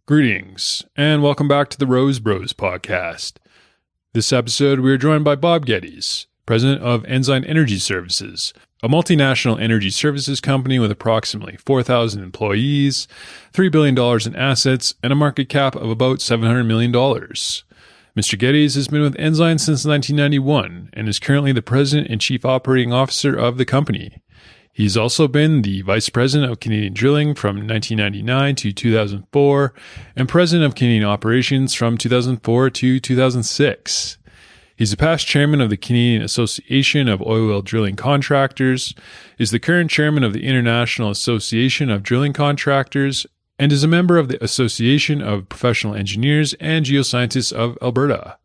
Greetings, and welcome back to the Rose Bros podcast. This episode, we are joined by Bob Geddes, president of Ensign Energy Services, a multinational energy services company with approximately 4,000 employees, $3 billion in assets, and a market cap of about $700 million. Mr. Geddes has been with Ensign since 1991 and is currently the president and chief operating officer of the company. He's also been the vice president of Canadian Drilling from 1999 to 2004 and president of Canadian Operations from 2004 to 2006. He's a past chairman of the Canadian Association of Oilwell Drilling Contractors, is the current chairman of the International Association of Drilling Contractors, and is a member of the Association of Professional Engineers and Geoscientists of Alberta.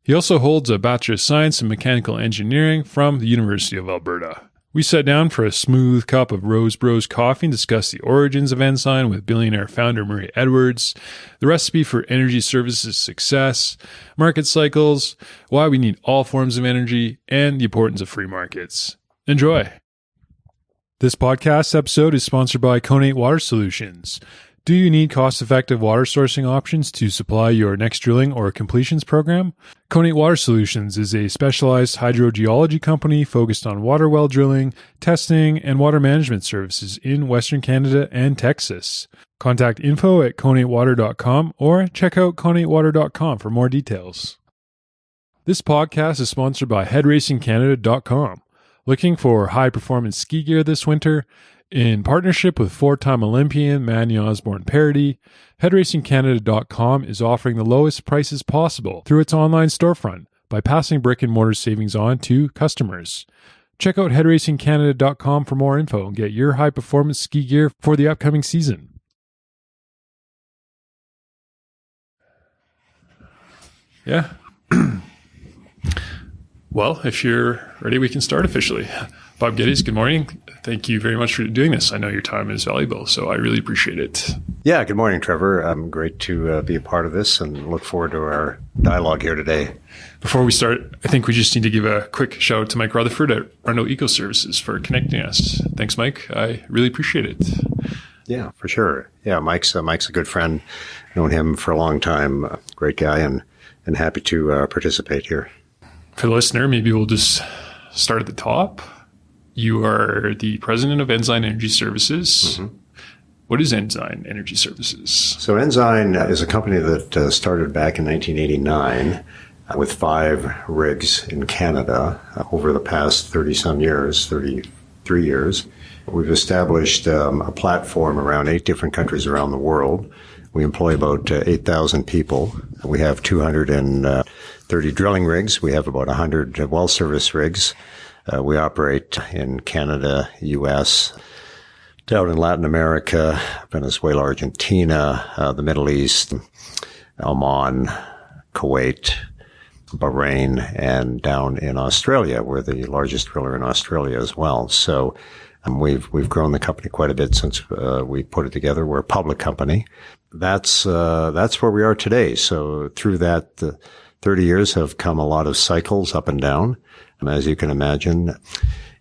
He also holds a Bachelor of Science in Mechanical Engineering from the University of Alberta. We sat down for a smooth cup of Rose Bros coffee and discussed the origins of Ensign with billionaire founder Murray Edwards, the recipe for energy services success, market cycles, why we need all forms of energy, and the importance of free markets. Enjoy! This podcast episode is sponsored by Conate Water Solutions. Do you need cost-effective water sourcing options to supply your next drilling or completions program? Conate Water Solutions is a specialized hydrogeology company focused on water well drilling, testing, and water management services in Western Canada and Texas. Contact info at conatewater.com or check out conatewater.com for more details. This podcast is sponsored by headracingcanada.com. Looking for high-performance ski gear this winter? In partnership with four-time Olympian Manny Osborne-Parody, headracingcanada.com is offering the lowest prices possible through its online storefront by passing brick-and-mortar savings on to customers. Check out headracingcanada.com for more info and get your high-performance ski gear for the upcoming season. Yeah. Well, if you're ready, we can start officially. Bob Geddes, good morning. Thank you very much for doing this. I know your time is valuable, so I really appreciate it. Yeah, good morning, Trevor. Great to be a part of this and look forward to our dialogue here today. Before we start, I think we just need to give a quick shout out to Mike Rutherford at Arno Eco Services for connecting us. Thanks, Mike. I really appreciate it. Yeah, for sure. Yeah, Mike's a good friend. Known him for a long time. Great guy and happy to participate here. For the listener, maybe we'll just start at the top. You are the president of Ensign Energy Services. Mm-hmm. What is Ensign Energy Services? So Ensign is a company that started back in 1989 with 5 rigs in Canada. Over the past 33 years, we've established a platform around 8 different countries around the world. We employ about 8,000 people. We have 230 drilling rigs. We have about 100 well service rigs. We operate in Canada, U.S., down in Latin America, Venezuela, Argentina, the Middle East, Oman, Kuwait, Bahrain, and down in Australia. We're the largest driller in Australia as well. So we've grown the company quite a bit since we put it together. We're a public company. That's where we are today. So through that, 30 years have come a lot of cycles up and down. And as you can imagine,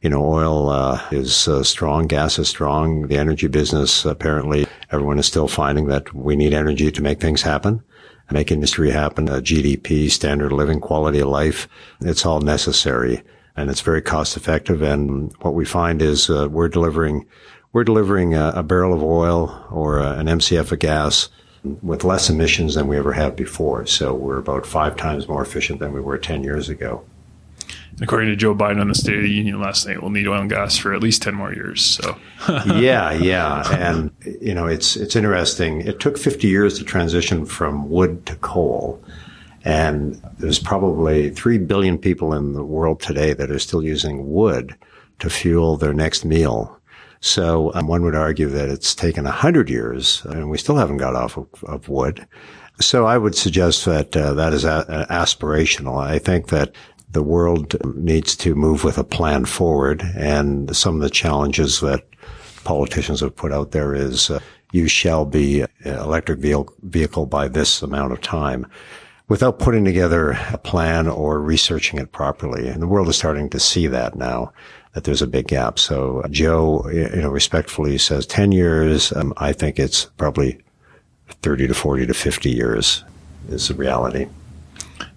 oil is strong, gas is strong. The energy business, apparently, everyone is still finding that we need energy to make things happen, make industry happen, GDP, standard of living, quality of life. It's all necessary, and it's very cost effective. And what we find is we're delivering a barrel of oil or an MCF of gas with less emissions than we ever have before. So we're about 5 times more efficient than we were 10 years ago. According to Joe Biden on the State of the Union last night, we'll need oil and gas for at least 10 more years. So yeah. And, it's interesting. It took 50 years to transition from wood to coal. And there's probably 3 billion people in the world today that are still using wood to fuel their next meal. So one would argue that it's taken 100 years and we still haven't got off of wood. So I would suggest that that is aspirational. I think that the world needs to move with a plan forward, and some of the challenges that politicians have put out there is you shall be an electric vehicle by this amount of time, without putting together a plan or researching it properly. And the world is starting to see that now, that there's a big gap. So Joe, respectfully says 10 years. I think it's probably 30 to 40 to 50 years is the reality.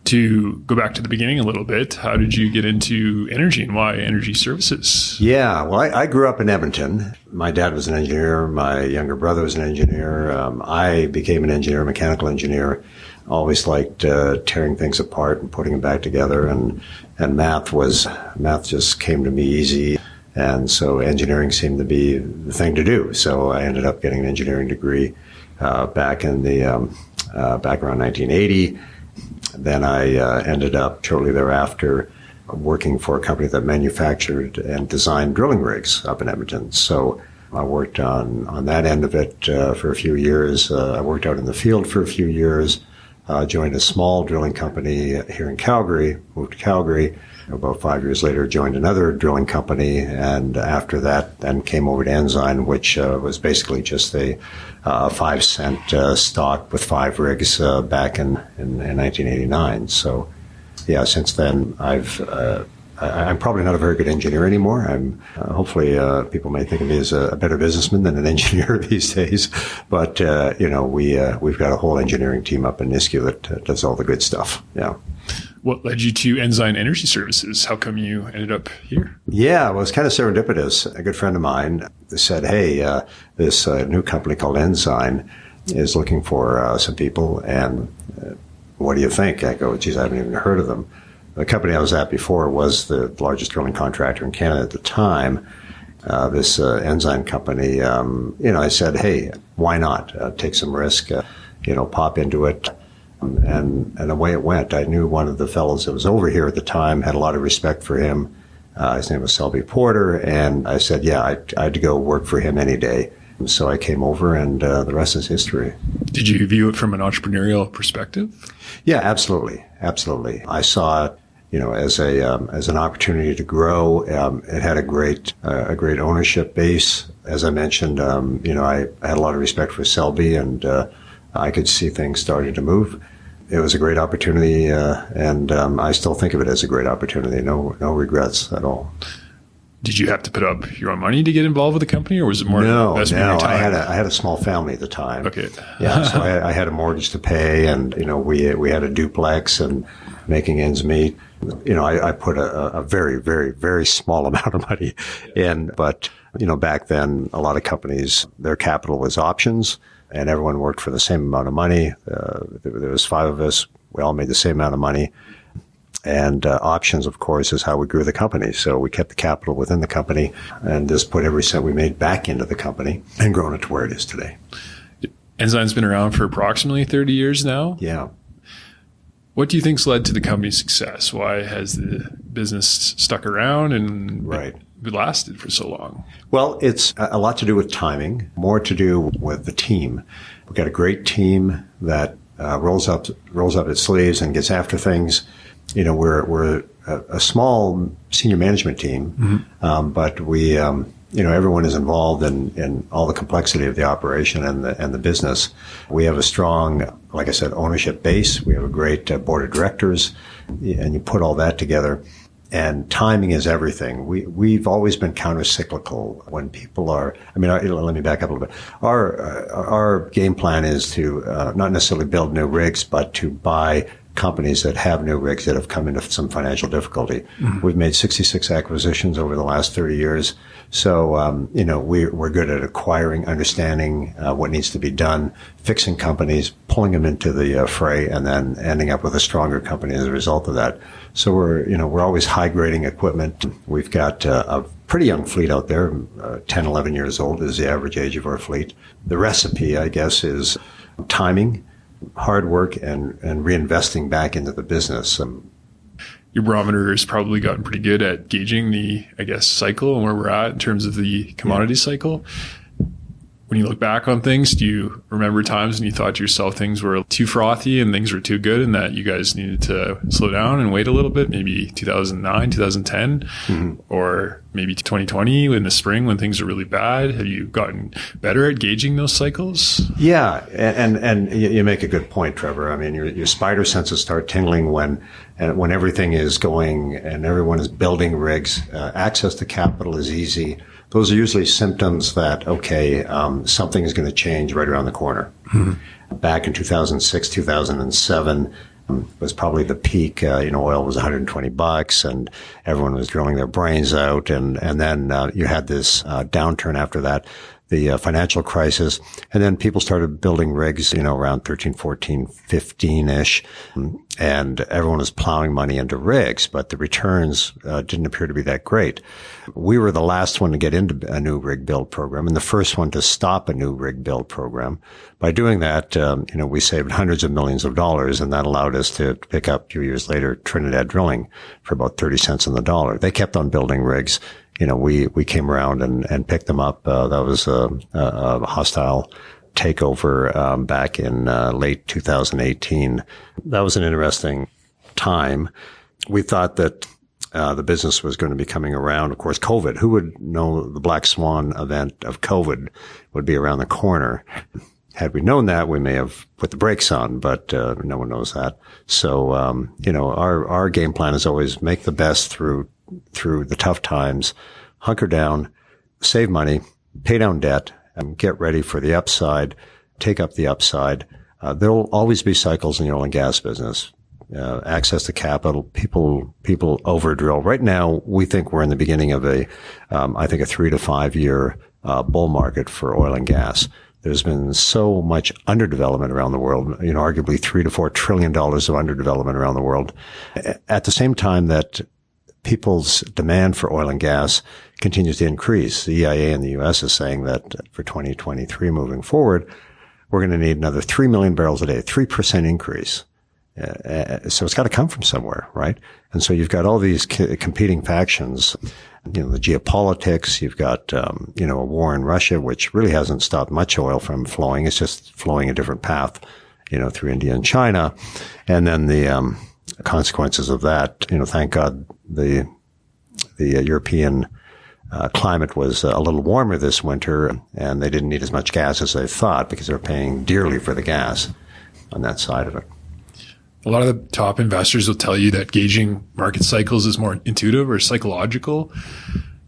To go back to the beginning a little bit, how did you get into energy and why energy services? Yeah, well, I grew up in Edmonton. My dad was an engineer. My younger brother was an engineer. I became an engineer, mechanical engineer. Always liked tearing things apart and putting them back together. And math just came to me easy. And so engineering seemed to be the thing to do. So I ended up getting an engineering degree back around 1980. Then I ended up shortly thereafter working for a company that manufactured and designed drilling rigs up in Edmonton. So I worked on that end of it for a few years. I worked out in the field for a few years, joined a small drilling company here in Calgary, moved to Calgary. About 5 years later, joined another drilling company, and after that, then came over to Ensign, which was basically just a 5-cent stock with 5 rigs back in 1989. So, yeah, since then, I'm probably not a very good engineer anymore. Hopefully people may think of me as a better businessman than an engineer these days. But we've got a whole engineering team up in Nisku that does all the good stuff. Yeah. What led you to Ensign Energy Services? How come you ended up here? Yeah, well, it's kind of serendipitous. A good friend of mine said, hey, this new company called Ensign is looking for some people, and what do you think? I go, geez, I haven't even heard of them. The company I was at before was the largest drilling contractor in Canada at the time. This Ensign company, I said, hey, why not take some risk, pop into it. And away it went. I knew one of the fellows that was over here at the time, had a lot of respect for him. His name was Selby Porter. And I said, yeah, I'd go work for him any day. And so I came over, and the rest is history. Did you view it from an entrepreneurial perspective? Yeah, absolutely. Absolutely. I saw it, as an opportunity to grow. It had a great ownership base. As I mentioned, I had a lot of respect for Selby, and I could see things starting to move. It was a great opportunity, and I still think of it as a great opportunity. No regrets at all. Did you have to put up your own money to get involved with the company, or was it more investment? No. I had a small family at the time. Okay. Yeah, so I had a mortgage to pay, and we had a duplex and making ends meet. I put a very, very, very small amount of money in, but back then a lot of companies, their capital was options. And everyone worked for the same amount of money. There was 5 of us. We all made the same amount of money. And options, of course, is how we grew the company. So we kept the capital within the company and just put every cent we made back into the company and grown it to where it is today. Ensign's been around for approximately 30 years now. Yeah. What do you think's led to the company's success? Why has the business stuck around and lasted for so long? Well, it's a lot to do with timing, more to do with the team. We've got a great team that rolls up its sleeves and gets after things. We're a small senior management team, but we, everyone is involved in all the complexity of the operation and the business. We have a strong, like I said, ownership base. We have a great board of directors, and you put all that together. And timing is everything. We've always been counter-cyclical when people are, let me back up a little bit. Our game plan is to not necessarily build new rigs, but to buy companies that have new rigs that have come into some financial difficulty. Mm-hmm. We've made 66 acquisitions over the last 30 years. So, we're good at acquiring, understanding what needs to be done, fixing companies, pulling them into the fray, and then ending up with a stronger company as a result of that. So we're always high grading equipment. We've got a pretty young fleet out there. 10, 11 years old is the average age of our fleet. The recipe, I guess, is timing, hard work, and reinvesting back into the business. Your barometer has probably gotten pretty good at gauging the, cycle and where we're at in terms of the commodity cycle. When you look back on things, do you remember times when you thought to yourself things were too frothy and things were too good and that you guys needed to slow down and wait a little bit, maybe 2009, 2010, or maybe 2020 in the spring when things are really bad? Have you gotten better at gauging those cycles? Yeah, and you make a good point, Trevor. I mean, your spider senses start tingling when everything is going and everyone is building rigs. Access to capital is easy. those are usually symptoms that, okay, something is going to change right around the corner. Mm-hmm. Back in 2006, 2007, was probably the peak. Oil was $120 and everyone was drilling their brains out. And then you had this downturn after that, the financial crisis. And then people started building rigs, around 13, 14, 15-ish. And everyone was plowing money into rigs, but the returns didn't appear to be that great. We were the last one to get into a new rig build program and the first one to stop a new rig build program. By doing that, we saved hundreds of millions of dollars, and that allowed us to pick up a few years later Trinidad Drilling for about 30 cents on the dollar. They kept on building rigs. We came around and picked them up. That was a hostile takeover back in late 2018. That was an interesting time. We thought that the business was going to be coming around. Of course, COVID. Who would know the black swan event of COVID would be around the corner? Had we known that, we may have put the brakes on, but no one knows that. So, our game plan is always make the best through the tough times, hunker down, save money, pay down debt, and get ready for the upside, take up the upside. There'll always be cycles in the oil and gas business. Access to capital, people overdrill. Right now, we think we're in the beginning of a 3 to 5 year bull market for oil and gas. There's been so much underdevelopment around the world, arguably $3 to $4 trillion of underdevelopment around the world. At the same time that people's demand for oil and gas continues to increase. The EIA in the U.S. is saying that for 2023 moving forward, we're going to need another 3 million barrels a day, 3% increase. So it's got to come from somewhere, right? And so you've got all these competing factions, the geopolitics. You've got, a war in Russia, which really hasn't stopped much oil from flowing. It's just flowing a different path, through India and China. And then the consequences of that, thank God the European climate was a little warmer this winter, and they didn't need as much gas as they thought because they were paying dearly for the gas on that side of it. A lot of the top investors will tell you that gauging market cycles is more intuitive or psychological.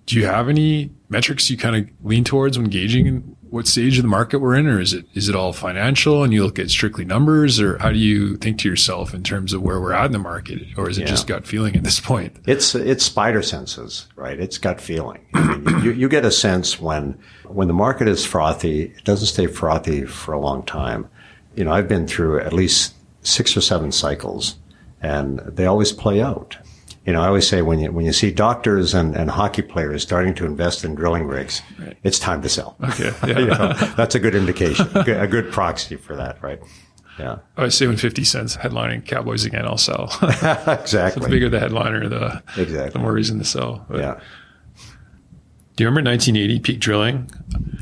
Do you have any metrics you kind of lean towards when gauging what stage of the market we're in, or is it all financial and you look at strictly numbers, or how do you think to yourself in terms of where we're at in the market, or is it just gut feeling at this point? It's spider senses, right? It's gut feeling. I mean, you get a sense when the market is frothy. It doesn't stay frothy for a long time. I've been through at least 6 or 7 cycles, and they always play out. I always say when you see doctors and hockey players starting to invest in drilling rigs, right, it's time to sell. Okay, yeah. That's a good indication, a good proxy for that, right? Yeah. I say when 50 Cent's headlining Cowboys again, I'll sell. Exactly. So the bigger the headliner, the more reason to sell. But yeah. Do you remember 1980 peak drilling?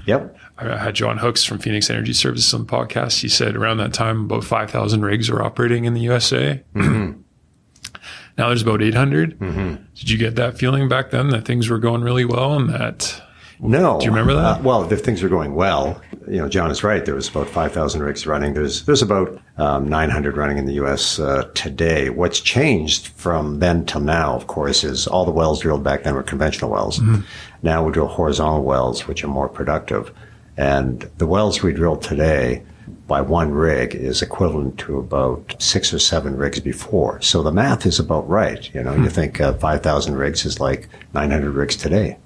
Yep. I had John Hooks from Phoenix Energy Services on the podcast. He said around that time, about 5,000 rigs were operating in the USA. Mm-hmm. Now there's about 800. Mm-hmm. Did you get that feeling back then that things were going really well and that? No. Do you remember that? Well, if things were going well, John is right. There was about 5,000 rigs running. There's about 900 running in the U.S. Today. What's changed from then till now, of course, is all the wells drilled back then were conventional wells. Mm-hmm. Now we drill horizontal wells, which are more productive. And the wells we drill today by one rig is equivalent to about 6 or 7 rigs before. So the math is about right. You think 5,000 rigs is like 900 rigs today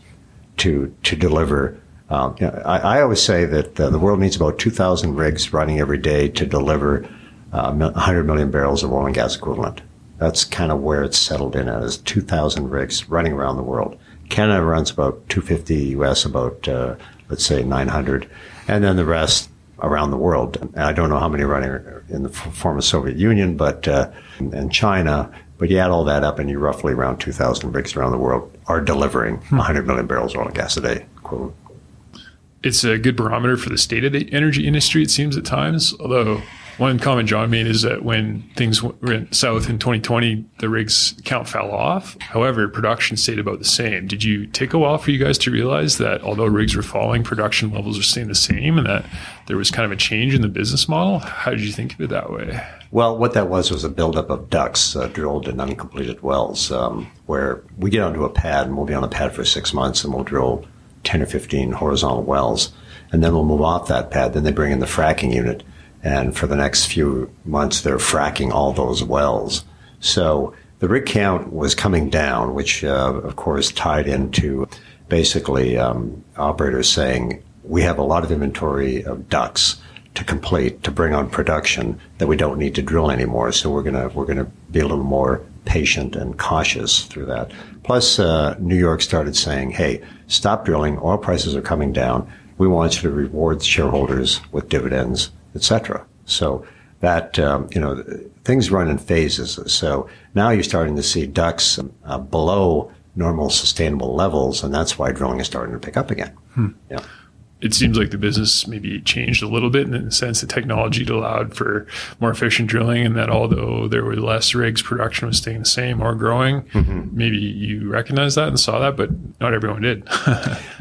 to deliver. I always say that the world needs about 2,000 rigs running every day to deliver 100 million barrels of oil and gas equivalent. That's kind of where it's settled in as 2,000 rigs running around the world. Canada runs about 250, US about, let's say 900, and then the rest around the world. And I don't know how many running in the former Soviet Union, but and China. But you add all that up, and you're roughly around 2,000 rigs around the world are delivering 100 million barrels of oil and gas a day equivalent. It's a good barometer for the state of the energy industry, it seems at times. Although one comment John made is that when things went south in 2020, the rigs count fell off. However, production stayed about the same. Did you take a while for you guys to realize that although rigs were falling, production levels were staying the same, and that there was kind of a change in the business model? How did you think of it that way? Well, what that was a buildup of DUCs, drilled and uncompleted wells, where we get onto a pad and we'll be on a pad for 6 months and we'll drill 10 or 15 horizontal wells, and then we'll move off that pad. Then they bring in the fracking unit, and for the next few months, they're fracking all those wells. So the rig count was coming down, which, of course, tied into basically operators saying, we have a lot of inventory of DUCs to complete, to bring on production that we don't need to drill anymore. So we're gonna be a little more patient and cautious through that. Plus, New York started saying, hey, stop drilling. Oil prices are coming down. We want you to reward shareholders with dividends, etc. So that, things run in phases. So now you're starting to see DUCs below normal sustainable levels, and that's why drilling is starting to pick up again. Yeah. It seems like the business maybe changed a little bit in the sense that technology allowed for more efficient drilling, and that although there were less rigs, production was staying the same or growing. Mm-hmm. Maybe you recognized that and saw that, but not everyone did.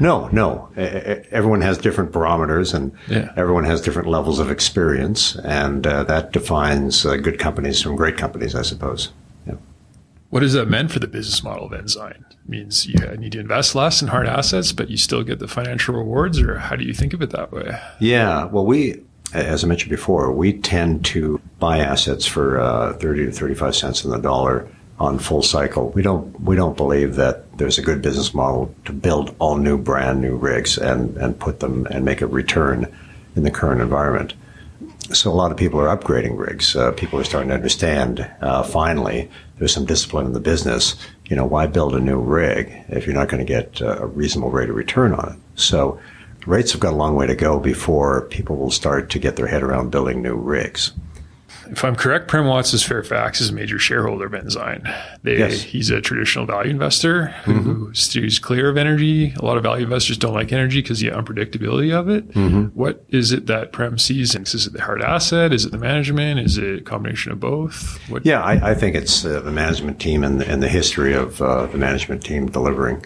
No. Everyone has different barometers, and everyone has different levels of experience, and that defines good companies from great companies, I suppose. Yeah. What has that meant for the business model of Ensign? It means you need to invest less in hard assets, but you still get the financial rewards, or how do you think of it that way? Yeah, well, as I mentioned before, we tend to buy assets for 30 to 35 cents on the dollar on full cycle. We don't believe that there's a good business model to build all new, brand new rigs and put them and make a return in the current environment. So a lot of people are upgrading rigs. People are starting to understand, finally, there's some discipline in the business. Why build a new rig if you're not going to get a reasonable rate of return on it? So rates have got a long way to go before people will start to get their head around building new rigs. If I'm correct, Prem Watts Fairfax is a major shareholder of Ensign. Yes. He's a traditional value investor who steers clear of energy. A lot of value investors don't like energy because of the unpredictability of it. Mm-hmm. What is it that Prem sees? Is it the hard asset? Is it the management? Is it a combination of both? I think it's the management team and the history of the management team delivering,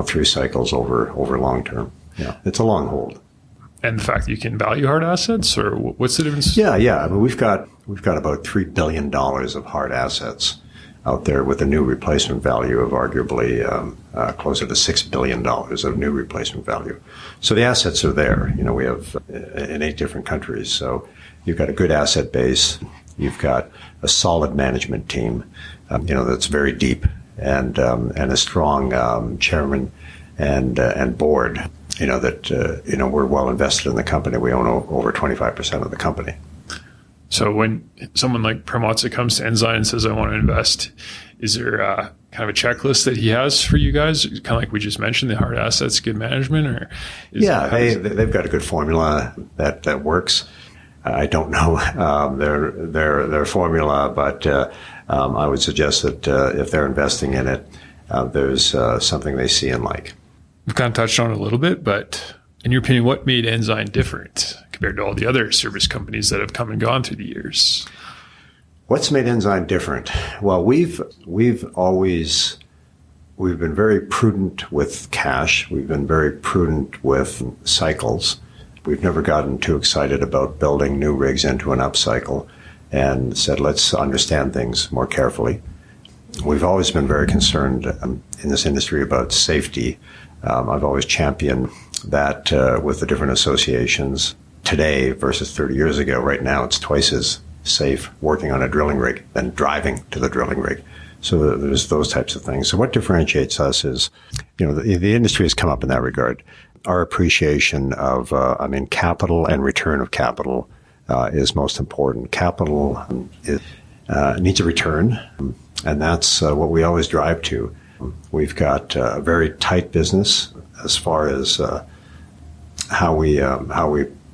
through cycles over long term. Yeah, it's a long hold. And the fact that you can value hard assets, or what's the difference? Yeah. I mean, we've got about $3 billion of hard assets out there with a new replacement value of arguably closer to $6 billion of new replacement value. So the assets are there. We have in 8 different countries. So you've got a good asset base. You've got a solid management team, that's very deep, and a strong chairman and board. We're well invested in the company. We own over 25% of the company. So when someone like Prem Watts comes to Ensign and says, I want to invest, is there kind of a checklist that he has for you guys? Kind of like we just mentioned, the hard assets, good management? Or they've got a good formula that works. I don't know their formula, but I would suggest that if they're investing in it, there's something they see and like. We've kind of touched on it a little bit, but in your opinion, what made Ensign different compared to all the other service companies that have come and gone through the years? What's made Ensign different? Well, we've been very prudent with cash. We've been very prudent with cycles. We've never gotten too excited about building new rigs into an upcycle and said, let's understand things more carefully. We've always been very concerned in this industry about safety. I've always championed that with the different associations today versus 30 years ago. Right now, it's twice as safe working on a drilling rig than driving to the drilling rig. So there's those types of things. So what differentiates us is, the industry has come up in that regard. Our appreciation of, capital and return of capital is most important. Capital needs a return, and that's what we always drive to. We've got a very tight business as far as how we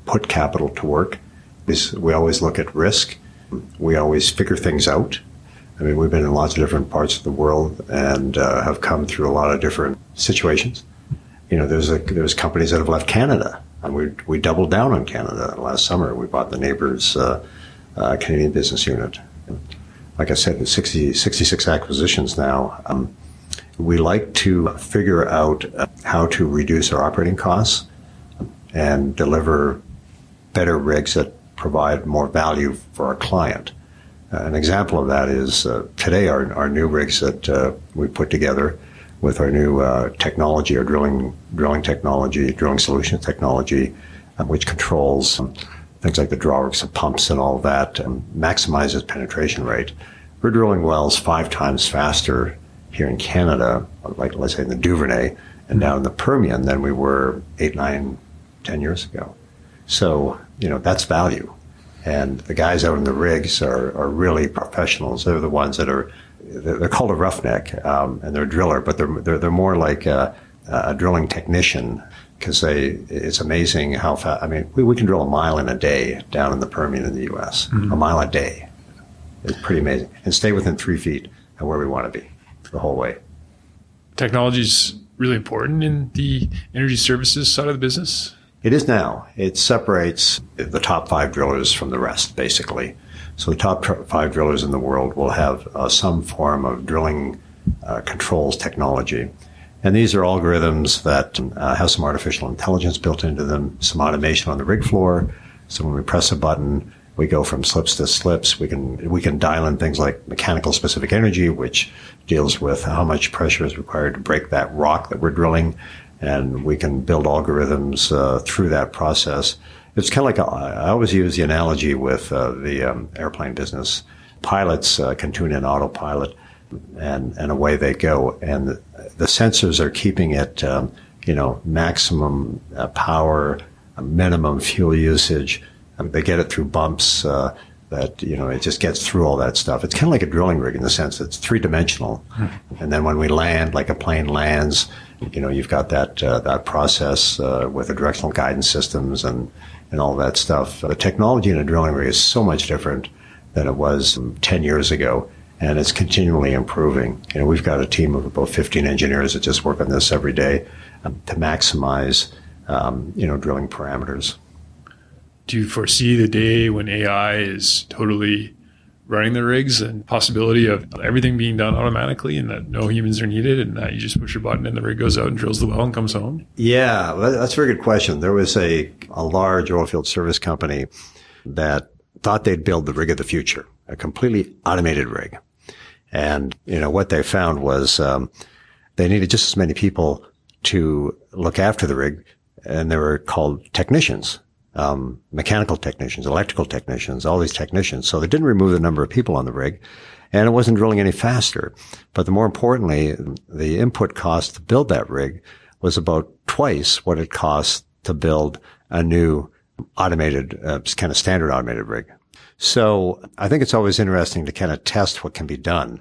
put capital to work. We always look at risk. We always figure things out. I mean, we've been in lots of different parts of the world and have come through a lot of different situations. There's companies that have left Canada, and we doubled down on Canada last summer. We bought the neighbor's Canadian business unit. Like I said, 66 acquisitions now. We like to figure out how to reduce our operating costs and deliver better rigs that provide more value for our client. An example of that is today our new rigs that we put together with our new technology, our drilling technology, drilling solution technology, which controls things like the drawworks and pumps and all that, and maximizes penetration rate. We're drilling wells 5 times faster here in Canada, like let's say in the Duvernay, and down in the Permian than we were 8, 9, 10 years ago. So, that's value. And the guys out in the rigs are really professionals. They're the ones that they're called a roughneck, and they're a driller, but they're more like a drilling technician, because it's amazing how fast. I mean, we can drill a mile in a day down in the Permian in the U.S. Mm-hmm. A mile a day. It's pretty amazing. And stay within 3 feet of where we want to be the whole way. Technology is really important in the energy services side of the business? It is now. It separates the top 5 drillers from the rest, basically. So the top 5 drillers in the world will have some form of drilling controls technology. And these are algorithms that have some artificial intelligence built into them, some automation on the rig floor. So when we press a button, we go from slips to slips. We can dial in things like mechanical specific energy, which deals with how much pressure is required to break that rock that we're drilling. And we can build algorithms through that process. It's kind of like I always use the analogy with the airplane business. Pilots can tune in autopilot, and away they go. And the sensors are keeping it, maximum power, minimum fuel usage. They get it through bumps. It just gets through all that stuff. It's kind of like a drilling rig in the sense that it's 3-dimensional. And then when we land, like a plane lands, you've got that process with the directional guidance systems and all that stuff. The technology in a drilling rig is so much different than it was 10 years ago, and it's continually improving. We've got a team of about 15 engineers that just work on this every day to maximize, drilling parameters. Do you foresee the day when AI is totally running the rigs and possibility of everything being done automatically and that no humans are needed and that you just push a button and the rig goes out and drills the well and comes home? Yeah, that's a very good question. There was a large oilfield service company that thought they'd build the rig of the future, a completely automated rig. And, what they found was they needed just as many people to look after the rig, and they were called technicians. Mechanical technicians, electrical technicians, all these technicians. So they didn't remove the number of people on the rig, and it wasn't drilling any faster. But the more importantly, the input cost to build that rig was about twice what it cost to build a new automated, kind of standard automated rig. So I think it's always interesting to kind of test what can be done.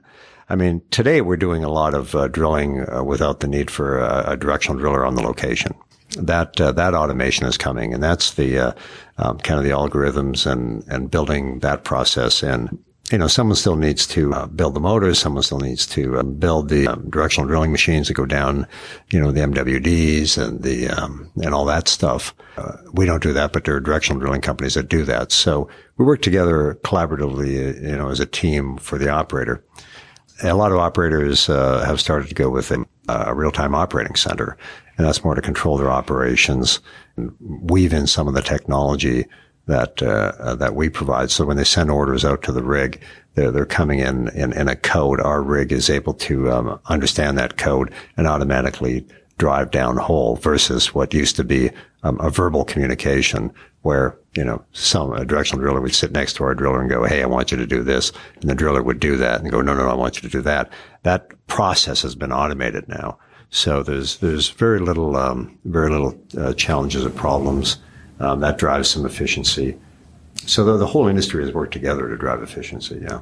I mean, today we're doing a lot of drilling without the need for a directional driller on the location. That automation is coming, and that's the kind of the algorithms and building that process. And someone still needs to build the motors. Someone still needs to build the directional drilling machines that go down, the MWDs and all that stuff. We don't do that, but there are directional drilling companies that do that. So we work together collaboratively, as a team for the operator. A lot of operators have started to go with a real-time operating center, and that's more to control their operations and weave in some of the technology that we provide. So when they send orders out to the rig, they're coming in a code. Our rig is able to understand that code and automatically drive down hole versus what used to be a verbal communication where, a directional driller would sit next to our driller and go, "Hey, I want you to do this." And the driller would do that and go, No, I want you to do that. That process has been automated now. So there's very little challenges or problems. That drives some efficiency. So the whole industry has worked together to drive efficiency. Yeah.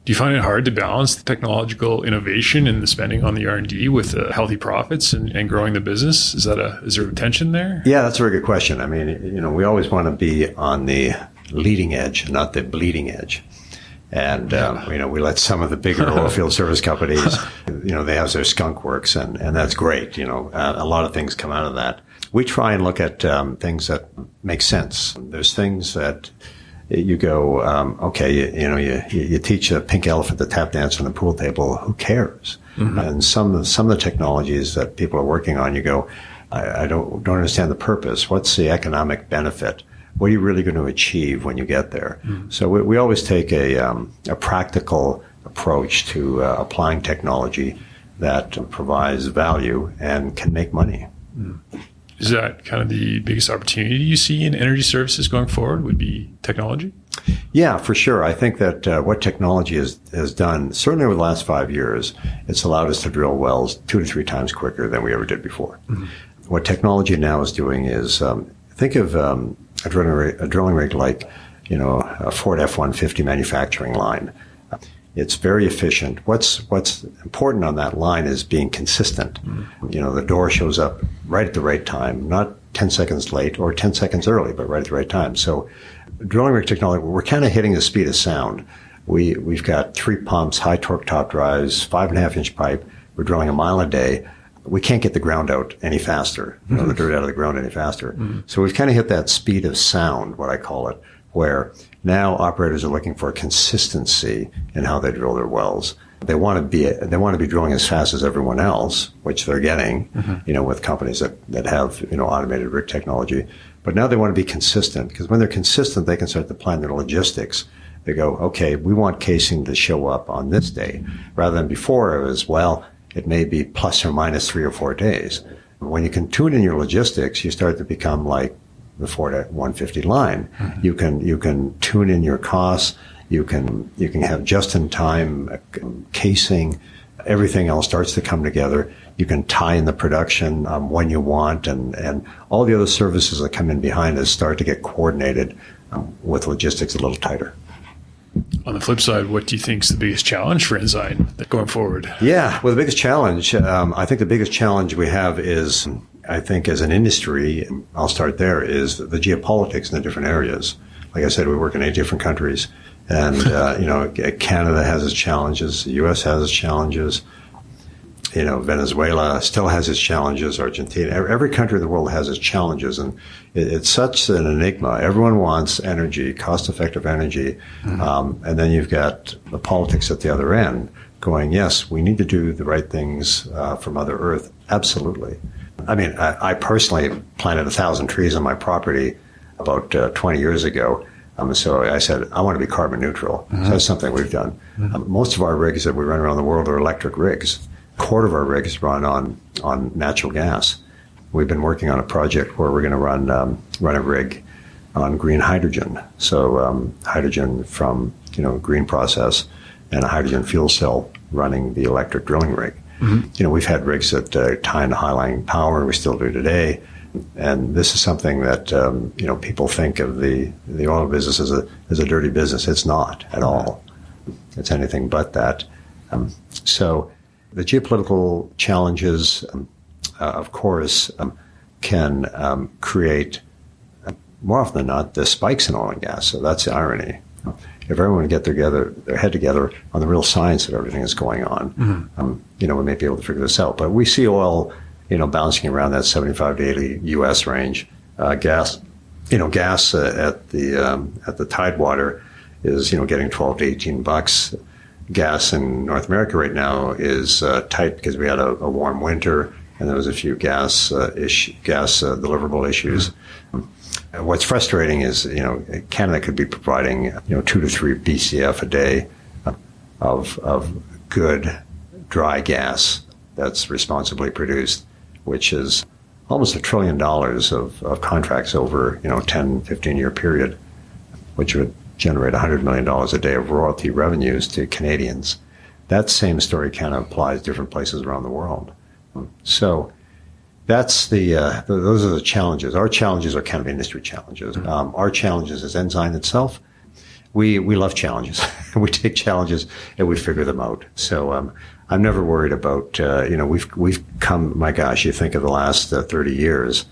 Do you find it hard to balance the technological innovation and the spending on the R&D with healthy profits and growing the business? Is there a tension there? Yeah, that's a very good question. I mean, we always want to be on the leading edge, not the bleeding edge. And, we let some of the bigger oilfield service companies, they have their skunk works and that's great. A lot of things come out of that. We try and look at things that make sense. There's things that you go, you teach a pink elephant to tap dance on the pool table. Who cares? Mm-hmm. And some of the technologies that people are working on, you go, I don't understand the purpose. What's the economic benefit? What are you really going to achieve when you get there? Mm-hmm. So we always take a practical approach to applying technology. that provides value and can make money. Is that kind of the biggest opportunity you see in energy services going forward would be technology? Yeah, for sure. I think that what technology has done, certainly over the last 5 years, it's allowed us to drill wells 2 to 3 times quicker than we ever did before. Mm-hmm. What technology now is doing is, think of a drilling rig like, a Ford F-150 manufacturing line. It's very efficient. What's important on that line is being consistent. Mm-hmm. The door shows up right at the right time, not 10 seconds late or 10 seconds early, but right at the right time. So drilling rig technology, we're kind of hitting the speed of sound. We've got 3 pumps, high torque top drives, 5.5-inch pipe. We're drilling a mile a day. We can't get the ground out any faster, the dirt out of the ground any faster. Mm-hmm. So we've kind of hit that speed of sound, what I call it, where now operators are looking for consistency in how they drill their wells. They want to be drilling as fast as everyone else, which they're getting, with companies that have, automated rig technology. But now they want to be consistent, because when they're consistent, they can start to plan their logistics. They go, okay, we want casing to show up on this day, rather than before it was, it may be plus or minus 3 or 4 days. When you can tune in your logistics, you start to become like the Ford F-150 line. Mm-hmm. You can tune in your costs. You can have just-in-time casing. Everything else starts to come together. You can tie in the production when you want, and all the other services that come in behind us start to get coordinated with logistics a little tighter. On the flip side, what do you think is the biggest challenge for Ensign going forward? Yeah, well, the biggest challenge, I think the biggest challenge we have is, I think as an industry, I'll start there, is the geopolitics in the different areas. Like I said, we work in 8 different countries. And, Canada has its challenges. The U.S. has its challenges. Venezuela still has its challenges. Argentina, every country in the world has its challenges. And it's such an enigma. Everyone wants energy, cost-effective energy. Mm-hmm. And then you've got the politics at the other end going, yes, we need to do the right things for Mother Earth. Absolutely. I mean, I personally planted 1,000 trees on my property about 20 years ago. So I said, I want to be carbon neutral. Mm-hmm. So that's something we've done. Mm-hmm. Most of our rigs that we run around the world are electric rigs. A quarter of our rigs run on natural gas. We've been working on a project where we're going to run a rig on green hydrogen. So hydrogen from green process and a hydrogen fuel cell running the electric drilling rig. Mm-hmm. We've had rigs that tie into high-line power. We still do today. And this is something that, people think of the oil business as a dirty business. It's not at all. It's anything but that. So the geopolitical challenges, of course, can create, more often than not, the spikes in oil and gas. So that's the irony. If everyone would get their head together on the real science of everything that's going on, mm-hmm. We may be able to figure this out. But we see oil bouncing around that 75 to 80 U.S. range. Gas at the Tidewater is, getting $12 to $18. Gas in North America right now is tight because we had a warm winter and there was a few gas deliverable issues. What's frustrating is, Canada could be providing, 2 to 3 BCF a day of good dry gas that's responsibly produced, which is almost $1 trillion of contracts over, 10, 15-year period, which would generate $100 million a day of royalty revenues to Canadians. That same story kind of applies different places around the world. So that's those are the challenges. Our challenges are kind of industry challenges. Our challenges as Ensign itself, we love challenges. We take challenges and we figure them out. So I'm never worried about, we've come, my gosh, you think of the last 30 years,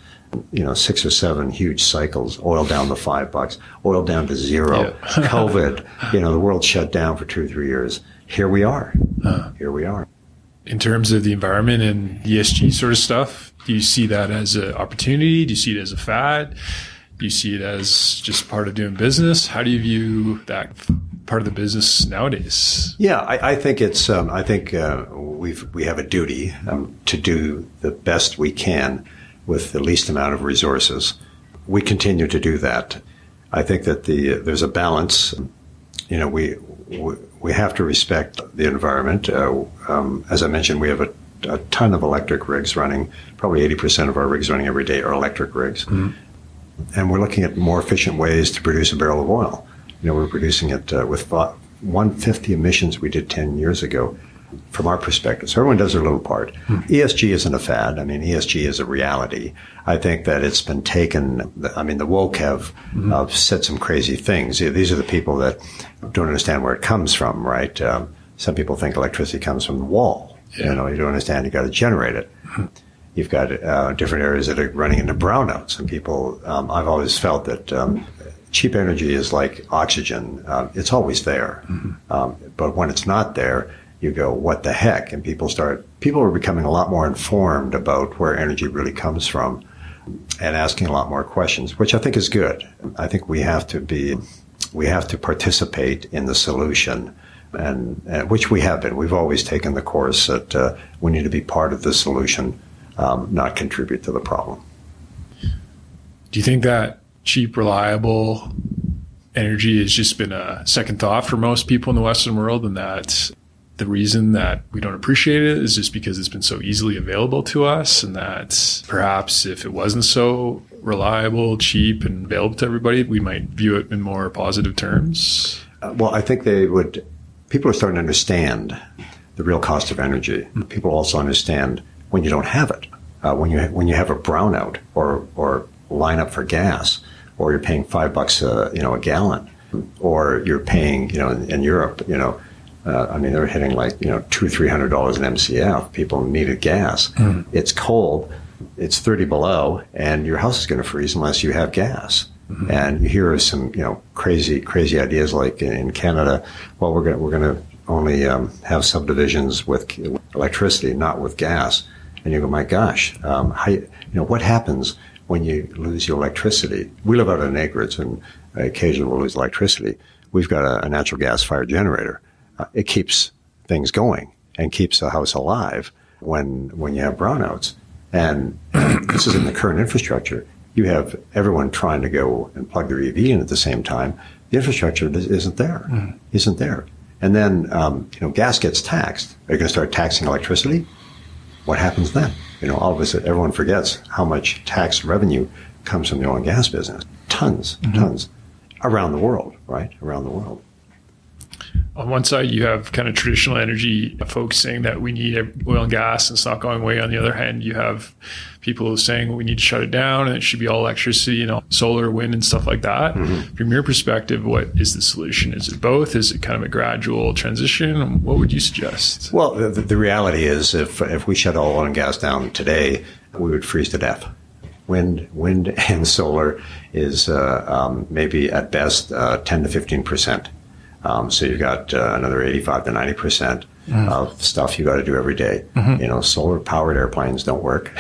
6 or 7 huge cycles, oil down to $5, oil down to zero, yeah. COVID, the world shut down for 2 or 3 years. Here we are. Here we are. In terms of the environment and ESG sort of stuff, do you see that as an opportunity? Do you see it as a fad? Do you see it as just part of doing business? How do you view that part of the business nowadays? Yeah, I think it's. We have a duty to do the best we can with the least amount of resources. We continue to do that. I think that there's a balance we have to respect the environment. As I mentioned, we have a ton of electric rigs running. Probably 80% of our rigs running every day are electric rigs. Mm-hmm. And we're looking at more efficient ways to produce a barrel of oil. We're producing it with 1/5 the emissions we did 10 years ago from our perspective. So everyone does their little part. Mm-hmm. ESG isn't a fad. I mean, ESG is a reality. I think that it's been taken, the woke have said some crazy things. These are the people that don't understand where it comes from, right? Some people think electricity comes from the wall. Yeah. You don't understand. You got to generate it. Mm-hmm. You've got different areas that are running into brownouts. And people, I've always felt that cheap energy is like oxygen. It's always there. Mm-hmm. But when it's not there, you go, what the heck? And people are becoming a lot more informed about where energy really comes from and asking a lot more questions, which I think is good. I think we have to participate in the solution, and which we have been. We've always taken the course that we need to be part of the solution, not contribute to the problem. Do you think that cheap, reliable energy has just been a second thought for most people in the Western world, and that the reason that we don't appreciate it is just because it's been so easily available to us, and that perhaps if it wasn't so reliable, cheap, and available to everybody, we might view it in more positive terms? Well, I think people are starting to understand the real cost of energy. People also understand when you don't have it, when you have a brownout or line up for gas, or you're paying $5 a gallon, or you're paying, in Europe, they're hitting like, $200-300 an MCF. People needed gas. Mm. It's cold. It's 30 below, and your house is going to freeze unless you have gas. Mm-hmm. And you hear some, crazy ideas like in Canada. Well, we're going to only have subdivisions with electricity, not with gas. And you go, my gosh, what happens when you lose your electricity? We live out in acreage, and occasionally we'll lose electricity. We've got a natural gas-fired generator. It keeps things going and keeps the house alive when you have brownouts. And this is in the current infrastructure. You have everyone trying to go and plug their EV in at the same time. The infrastructure isn't there. Mm. Isn't there. And then, gas gets taxed. Are you going to start taxing electricity? What happens then? All of a sudden, everyone forgets how much tax revenue comes from the oil and gas business. Tons. Around the world, right? Around the world. On one side, you have kind of traditional energy folks saying that we need oil and gas and it's not going away. On the other hand, you have people saying we need to shut it down and it should be all electricity, solar, wind, and stuff like that. Mm-hmm. From your perspective, what is the solution? Is it both? Is it kind of a gradual transition? What would you suggest? Well, the reality is if we shut all oil and gas down today, we would freeze to death. Wind and solar is maybe at best 10 to 15%. So you've got another 85 to 90% of stuff you got to do every day. Mm-hmm. Solar-powered airplanes don't work.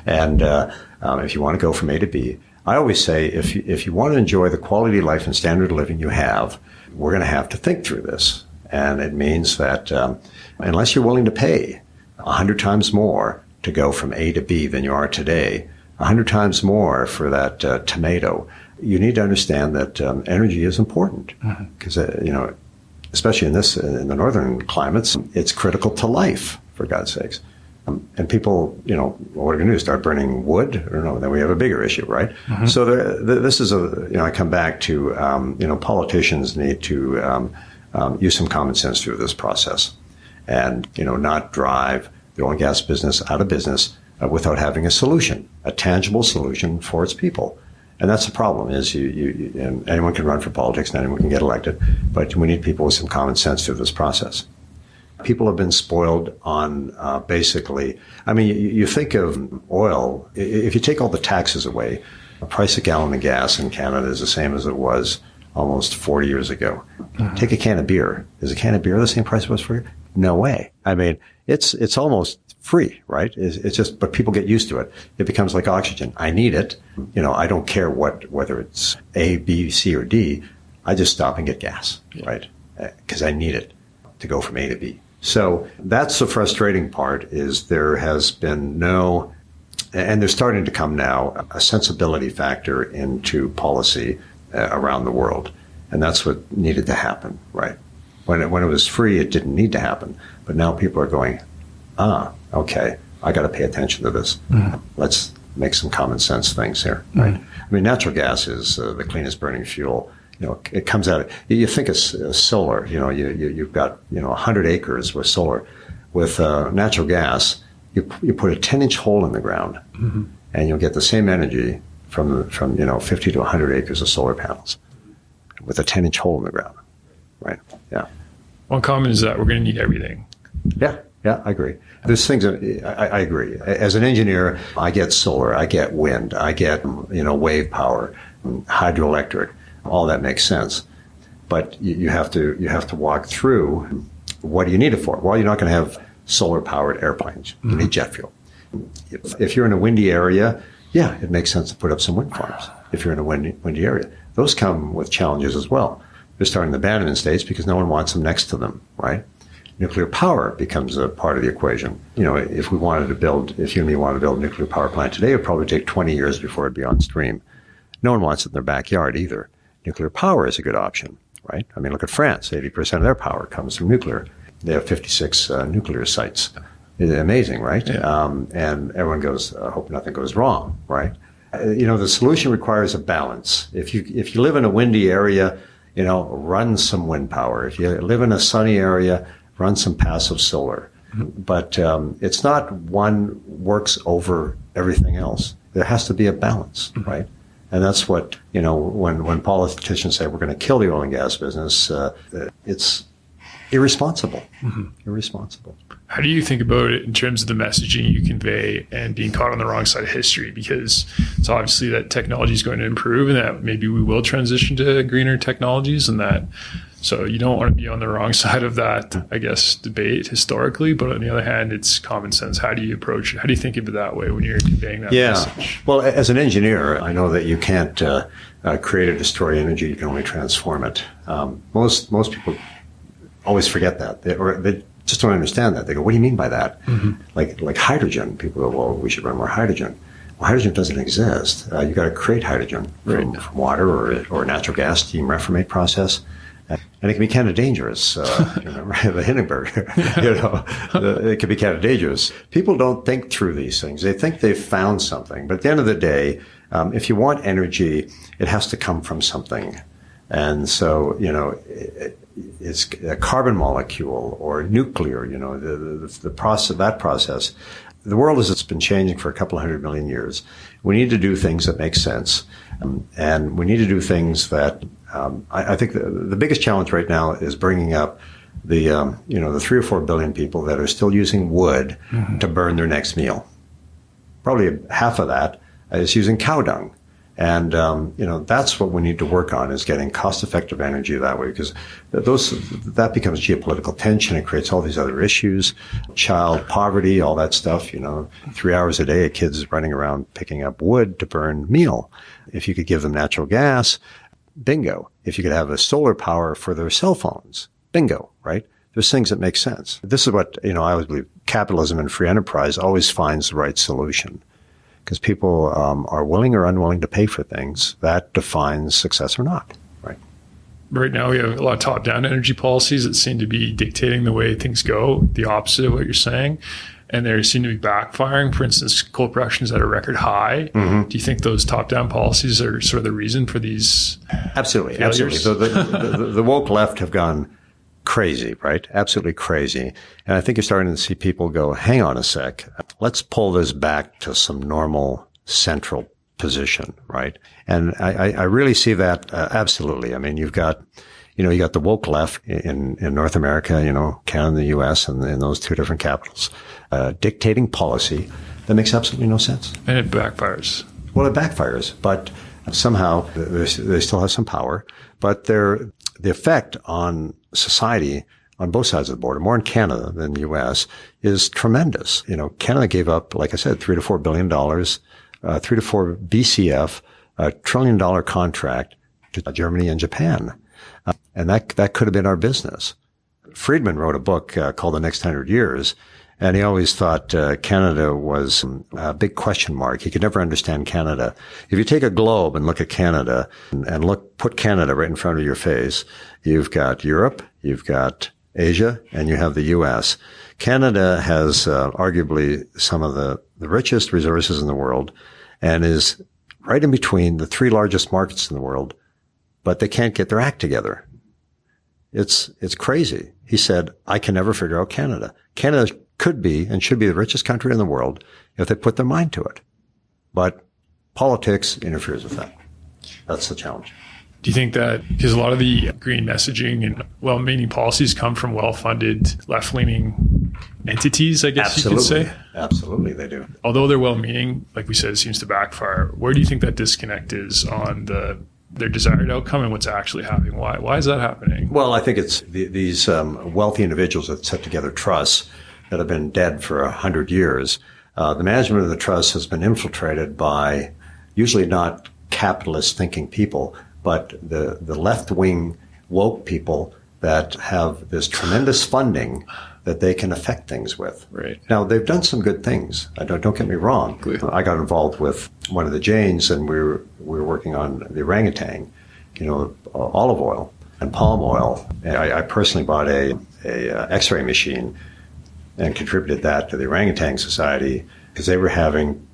And if you want to go from A to B, I always say if you want to enjoy the quality of life and standard of living you have, we're going to have to think through this. And it means that unless you're willing to pay 100 times more to go from A to B than you are today, 100 times more for that tomato, you need to understand that energy is important because, especially in the northern climates, it's critical to life, for God's sakes. And people, what are we going to do? Start burning wood? Or no, then we have a bigger issue, right? Mm-hmm. So this is I come back to, politicians need to use some common sense through this process and, not drive the oil and gas business out of business without having a solution, a tangible solution for its people. And that's the problem is and anyone can run for politics and anyone can get elected, but we need people with some common sense through this process. People have been spoiled on basically, you think of oil, if you take all the taxes away, the price of a gallon of gas in Canada is the same as it was almost 40 years ago. Mm-hmm. Take a can of beer. Is a can of beer the same price it was for you? No way. It's almost free, right? It's just, but people get used to it. It becomes like oxygen. I need it. I don't care whether it's A, B, C, or D. I just stop and get gas, right? Because I need it to go from A to B. So that's the frustrating part is there has been and there's starting to come now, a sensibility factor into policy around the world. And that's what needed to happen, right? When it was free, it didn't need to happen. But now people are going, okay, I got to pay attention to this. Let's make some common sense things here, right? I mean, natural gas is the cleanest burning fuel. It comes out. You think of solar. You've got 100 acres with solar. With natural gas, you put a 10-inch hole in the ground, and you'll get the same energy from 50 to 100 acres of solar panels with a 10-inch hole in the ground, right? Yeah. One comment is that we're going to need everything. Yeah, I agree. There's things that I agree. As an engineer, I get solar, I get wind, I get wave power, hydroelectric. All that makes sense, but you have to walk through. What do you need it for? Well, you're not going to have solar-powered airplanes. You need jet fuel. If you're in a windy area, yeah, it makes sense to put up some wind farms. If you're in a windy area, those come with challenges as well. They're starting to ban them in states because no one wants them next to them, right? Nuclear power becomes a part of the equation. If you and me wanted to build a nuclear power plant today, it would probably take 20 years before it'd be on stream. No one wants it in their backyard either. Nuclear power is a good option, right? I mean, look at France. 80% of their power comes from nuclear. They have 56 nuclear sites. It's amazing, right? Yeah. And everyone goes, I hope nothing goes wrong, right? The solution requires a balance. If you live in a windy area, run some wind power. If you live in a sunny area, run some passive solar. But it's not one works over everything else. There has to be a balance, right? And that's what, when politicians say we're going to kill the oil and gas business, it's irresponsible. Irresponsible. How do you think about it in terms of the messaging you convey and being caught on the wrong side of history? Because it's obviously that technology is going to improve and that maybe we will transition to greener technologies so you don't want to be on the wrong side of that, I guess, debate historically. But on the other hand, it's common sense. How do you approach it? How do you think of it that way when you're conveying that message? Well, as an engineer, I know that you can't create or destroy energy. You can only transform it. Most people always forget that, they just don't understand that. They go, "What do you mean by that?" Like hydrogen. People go, "Well, we should run more hydrogen." Well, hydrogen doesn't exist. You got to create hydrogen from water or natural gas steam reformate process. And it can be kind of dangerous. Remember the Hindenburg, it can be kind of dangerous. People don't think through these things. They think they've found something. But at the end of the day, if you want energy, it has to come from something. And so, it's a carbon molecule or nuclear, the process, that process. The world has been changing for a couple of 100 million years. We need to do things that make sense. And we need to do things that, I think the biggest challenge right now is bringing up the 3 or 4 billion people that are still using wood to burn their next meal. Probably half of that is using cow dung. And, that's what we need to work on, is getting cost-effective energy that way, because that becomes geopolitical tension. It creates all these other issues, child poverty, all that stuff. 3 hours a day, a kid's running around picking up wood to burn meal. If you could give them natural gas, bingo. If you could have a solar power for their cell phones, bingo, right? There's things that make sense. This is what, I always believe, capitalism and free enterprise always finds the right solution. Because people are willing or unwilling to pay for things. That defines success or not, right? Right now, we have a lot of top-down energy policies that seem to be dictating the way things go, the opposite of what you're saying. And they seem to be backfiring. For instance, coal production is at a record high. Do you think those top-down policies are sort of the reason for these Absolutely. failures? Absolutely. The woke left have gone crazy, right? Absolutely crazy. And I think you're starting to see people go, hang on a sec, let's pull this back to some normal central position, right? And I really see that absolutely. I mean, you've got the woke left in North America, Canada and the U.S. and in those two different capitals, dictating policy that makes absolutely no sense. And it backfires. Well, it backfires, but somehow they still have some power, but the effect on society on both sides of the border, more in Canada than the U.S., is tremendous. Canada gave up, like I said, $3 to $4 billion, 3 to 4 BCF, $1 trillion contract to Germany and Japan. And that could have been our business. Friedman wrote a book called The Next 100 Years. And he always thought Canada was a big question mark. He could never understand Canada. If you take a globe and look at Canada and put Canada right in front of your face, you've got Europe, you've got Asia, and you have the U.S. Canada has arguably some of the richest resources in the world and is right in between the three largest markets in the world, but they can't get their act together. It's crazy. He said, I can never figure out Canada. Canada could be and should be the richest country in the world if they put their mind to it. But politics interferes with that. That's the challenge. Do you think that, because a lot of the green messaging and well-meaning policies come from well-funded, left-leaning entities, I guess you could say? Absolutely, they do. Although they're well-meaning, like we said, it seems to backfire. Where do you think that disconnect is on their desired outcome and what's actually happening? Why is that happening? Well, I think it's these wealthy individuals that set together trusts that have been dead for 100 years. The management of the trust has been infiltrated by usually not capitalist-thinking people, but the left-wing woke people that have this tremendous funding that they can affect things with. Right. Now, they've done some good things. Don't get me wrong. I got involved with one of the Janes, and we were working on the orangutan, olive oil and palm oil. And I personally bought a X-ray machine and contributed that to the Orangutan Society because they were having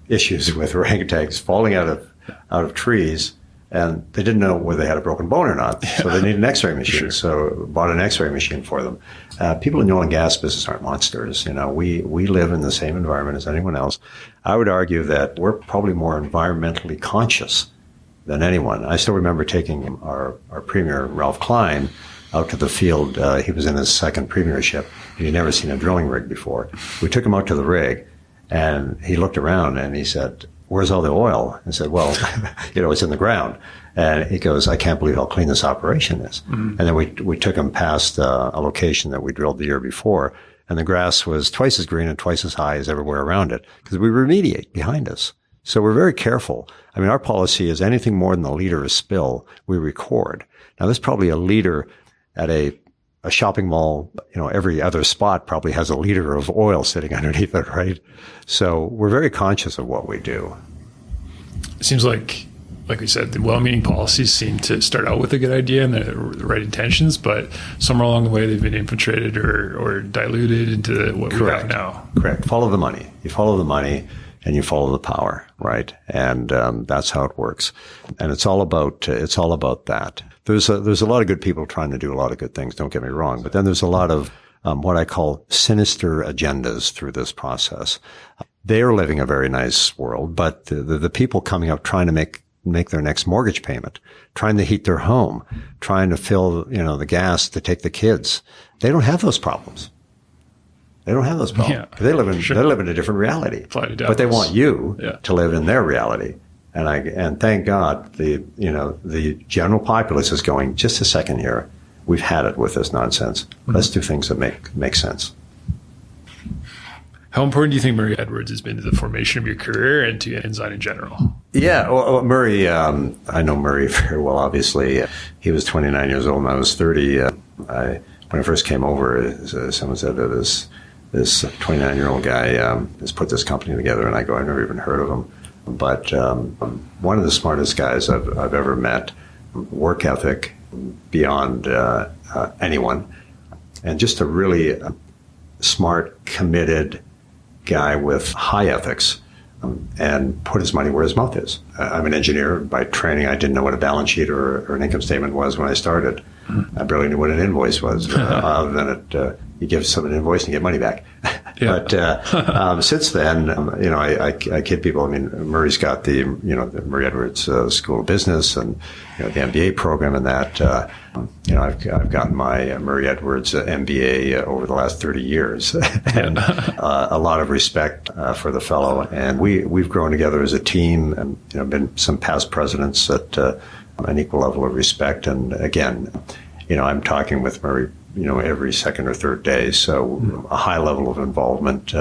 issues with orangutans falling out of trees, and they didn't know whether they had a broken bone or not. So they needed an X-ray machine. Sure. So bought an X-ray machine for them. People in the oil and gas business aren't monsters. We live in the same environment as anyone else. I would argue that we're probably more environmentally conscious than anyone. I still remember taking our premier, Ralph Klein, out to the field. He was in his second premiership. He'd never seen a drilling rig before. We took him out to the rig, and he looked around and he said, "Where's all the oil?" I said, "Well, it's in the ground." And he goes, "I can't believe how clean this operation is." Mm-hmm. And then we took him past a location that we drilled the year before, and the grass was twice as green and twice as high as everywhere around it because we remediate behind us. So we're very careful. I mean, our policy is anything more than a liter of spill, we record. Now, there's probably a liter at a shopping mall, every other spot probably has a liter of oil sitting underneath it, right? So we're very conscious of what we do. It seems like we said, the well-meaning policies seem to start out with a good idea and the right intentions, but somewhere along the way they've been infiltrated or diluted into what we have now. Correct. Follow the money. You follow the money and you follow the power, right? And that's how it works. And it's all about that. There's a lot of good people trying to do a lot of good things, don't get me wrong, but then there's a lot of what I call sinister agendas through this process. They're living a very nice world, but the people coming up trying to make their next mortgage payment, trying to heat their home, trying to fill, the gas to take the kids, they don't have those problems. They don't have those problems. Yeah, they live in a different reality, but they want you to live in their reality. And thank God the general populace is going, just a second here. We've had it with this nonsense. Mm-hmm. Let's do things that make sense. How important do you think Murray Edwards has been to the formation of your career and to Ensign in general? Yeah, well, Murray, I know Murray very well, obviously. He was 29 years old and I was 30. When I first came over, someone said that this 29-year-old guy has put this company together, and I go, I've never even heard of him. But one of the smartest guys I've ever met, work ethic beyond anyone, and just a really smart, committed guy with high ethics, and put his money where his mouth is. I'm an engineer by training. I didn't know what a balance sheet or an income statement was when I started. I barely knew what an invoice was, other than you give someone an invoice and you get money back. Yeah. But since then, I kid people. I mean, Murray's got the Murray Edwards School of Business and the MBA program, and that I've gotten my Murray Edwards MBA over the last 30 years, and a lot of respect for the fellow. And we've grown together as a team, and been some past presidents at an equal level of respect. And again, I'm talking with Murray every second or third day. So a high level of involvement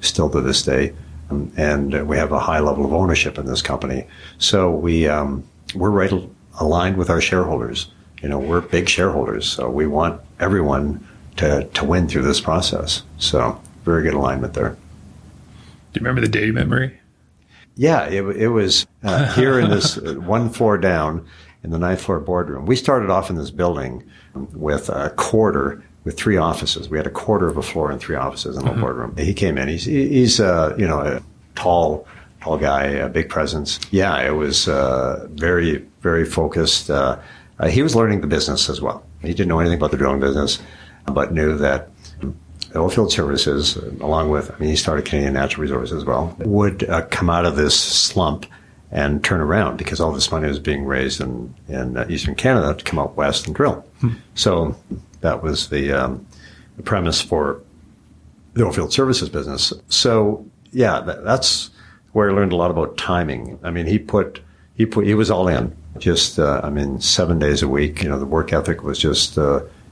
still to this day. And we have a high level of ownership in this company. So we're right aligned with our shareholders. We're big shareholders. So we want everyone to win through this process. So very good alignment there. Do you remember the day memory? Yeah, it was here in this one floor down in the 9th floor boardroom. We started off in this building with a quarter with 3 offices. We had a quarter of a floor and 3 offices in the boardroom. He came in. He's a tall guy, a big presence. Yeah, it was very, very focused. He was learning the business as well. He didn't know anything about the drilling business, but knew that Oilfield Services, along with, he started Canadian Natural Resources as well, would come out of this slump and turn around because all this money was being raised in Eastern Canada to come out west and drill. So that was the premise for the Oilfield Services business. So yeah, that's where I learned a lot about timing. He was all in. Just 7 days a week. The work ethic was just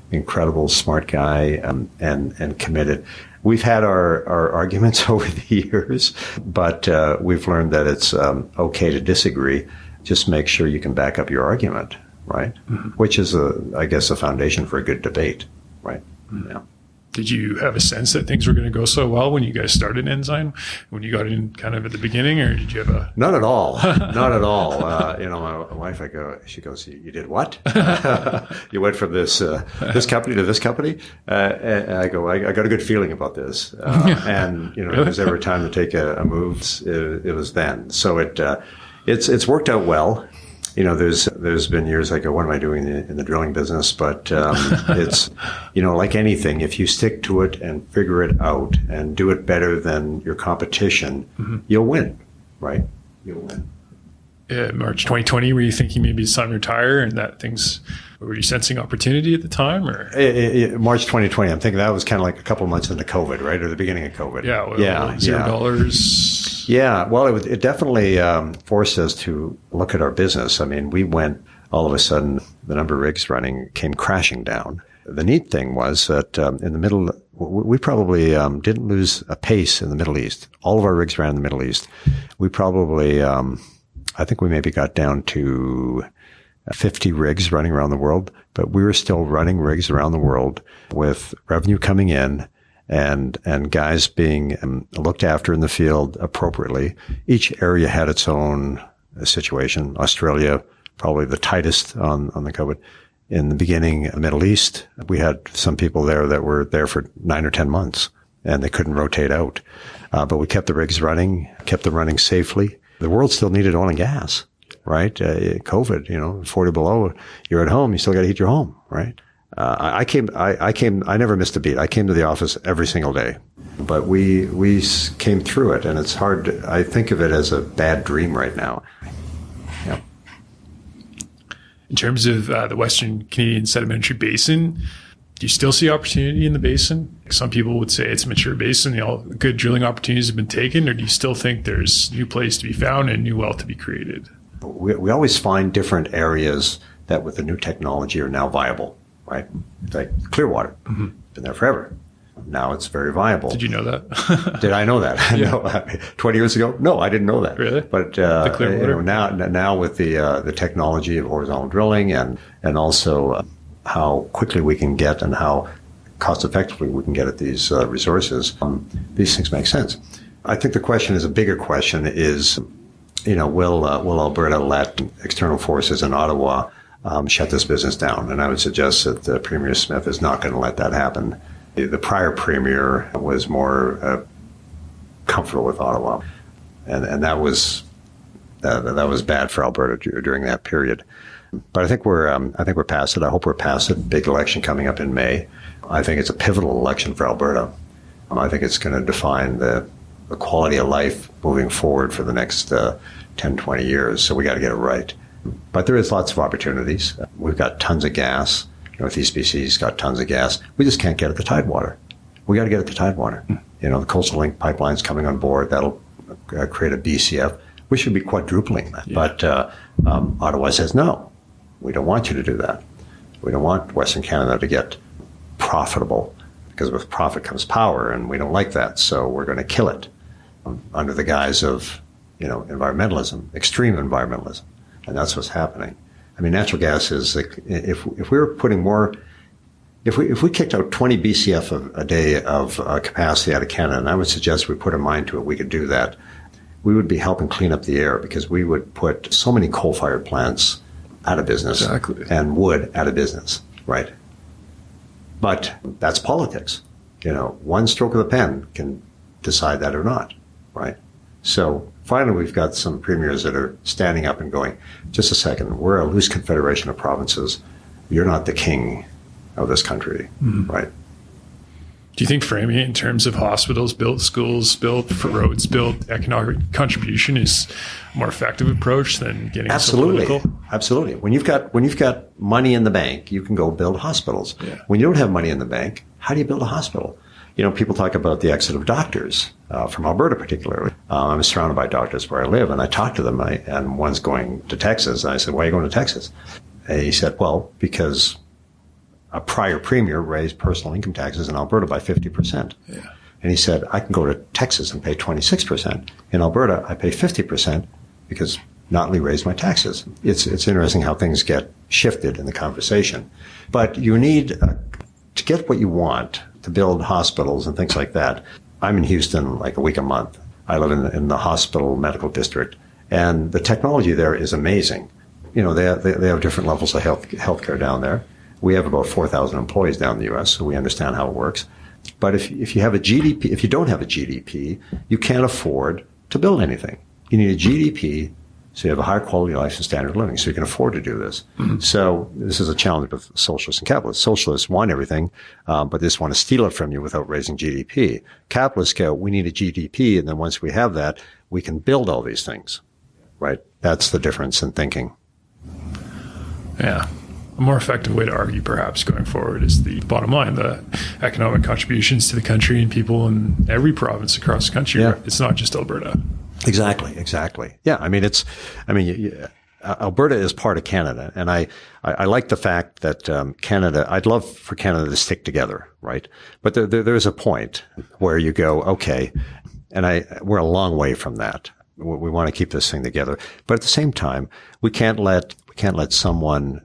incredible, smart guy, and committed. We've had our arguments over the years, but we've learned that it's okay to disagree. Just make sure you can back up your argument, right? Mm-hmm. Which is, I guess, a foundation for a good debate, right? Mm-hmm. Yeah. Did you have a sense that things were going to go so well when you guys started Ensign, when you got in kind of at the beginning, or did you have a... Not at all. Not at all. My wife, she goes, you did what? You went from this company to this company? And I go, I got a good feeling about this. And, really? If there's ever a time to take a move, it was then. So it's worked out well. There's been years I go, what am I doing in the drilling business? But it's, like anything, if you stick to it and figure it out and do it better than your competition, mm-hmm. you'll win, right? You'll win. March 2020, were you thinking maybe it's time to retire and were you sensing opportunity at the time? Or March 2020, I'm thinking that was kind of like a couple of months into COVID, right? Or the beginning of COVID. Yeah. $0. Yeah, well, it definitely forced us to look at our business. We went, all of a sudden, the number of rigs running came crashing down. The neat thing was that in the middle, we probably didn't lose a pace in the Middle East. All of our rigs ran in the Middle East. We probably, I think we maybe got down to 50 rigs running around the world, but we were still running rigs around the world with revenue coming in and guys being looked after in the field appropriately. Each area had its own situation. Australia, probably the tightest on the COVID. In the beginning, Middle East, we had some people there that were there for 9 or 10 months and they couldn't rotate out. But we kept the rigs running, kept them running safely. The world still needed oil and gas, right? COVID, 40 below, you're at home, you still got to heat your home, right? I never missed a beat. I came to the office every single day, but we came through it, and it's hard I think of it as a bad dream right now. Yeah. In terms of the Western Canadian Sedimentary Basin, do you still see opportunity in the basin? Some people would say it's a mature basin, good drilling opportunities have been taken, or do you still think there's new plays to be found and new wealth to be created? We always find different areas that with the new technology are now viable. Right? It's like Clearwater. Mm-hmm. Been there forever. Now it's very viable. Did you know that? Did I know that? Yeah. No, 20 years ago? No, I didn't know that. Really? But the Clearwater? Now with the technology of horizontal drilling and also how quickly we can get and how cost effectively we can get at these resources, these things make sense. I think the question is a bigger question is, will Alberta let external forces in Ottawa shut this business down? And I would suggest that Premier Smith is not going to let that happen. The prior premier was more comfortable with Ottawa, and that was bad for Alberta during that period. But I think we're past it. I hope we're past it. Big election coming up in May. I think it's a pivotal election for Alberta. I think it's going to define the quality of life moving forward for the next 10, 20 years. So we got to get it right. But there is lots of opportunities. We've got tons of gas. Northeast BC's got tons of gas. We just can't get at the Tidewater. We got to get at the Tidewater. The Coastal Link pipeline's coming on board. That'll create a BCF. We should be quadrupling that. Yeah. But Ottawa says, no, we don't want you to do that. We don't want Western Canada to get profitable because with profit comes power, and we don't like that. So we're going to kill it under the guise of, environmentalism, extreme environmentalism. And that's what's happening. Natural gas is, if we were putting more, if we kicked out 20 BCF a day of capacity out of Canada, and I would suggest we put our mind to it, we could do that. We would be helping clean up the air because we would put so many coal-fired plants out of business and wood out of business, right? But that's politics. One stroke of the pen can decide that or not, right? So finally, we've got some premiers that are standing up and going, just a second, we're a loose confederation of provinces. You're not the king of this country, right? Do you think framing it in terms of hospitals built, schools built, for roads built, economic contribution is a more effective approach than getting so political? Absolutely. When you've got money in the bank, you can go build hospitals. Yeah. When you don't have money in the bank, how do you build a hospital? People talk about the exit of doctors, from Alberta particularly. I'm surrounded by doctors where I live, and I talk to them, and one's going to Texas. And I said, why are you going to Texas? And he said, well, because a prior premier raised personal income taxes in Alberta by 50%. Yeah. And he said, I can go to Texas and pay 26%. In Alberta, I pay 50% because Notley raised my taxes. It's interesting how things get shifted in the conversation. But you need, to get what you want, to build hospitals and things like that. I'm in Houston like a week a month. I live in the hospital medical district. And the technology there is amazing. They have different levels of healthcare down there. We have about 4,000 employees down in the U.S., so we understand how it works. But if you have a GDP, if you don't have a GDP, you can't afford to build anything. You need a GDP so you have a higher quality of life and standard of living, so you can afford to do this. Mm-hmm. So this is a challenge with socialists and capitalists. Socialists want everything, but they just want to steal it from you without raising GDP. Capitalists go, we need a GDP, and then once we have that, we can build all these things, right? That's the difference in thinking. Yeah. A more effective way to argue, perhaps, going forward is the bottom line, the economic contributions to the country and people in every province across the country. Yeah. It's not just Alberta. Exactly. Yeah. Alberta is part of Canada. And I like the fact that, Canada, I'd love for Canada to stick together, right? But there's a point where you go, okay, and we're a long way from that. We want to keep this thing together. But at the same time, we can't let someone,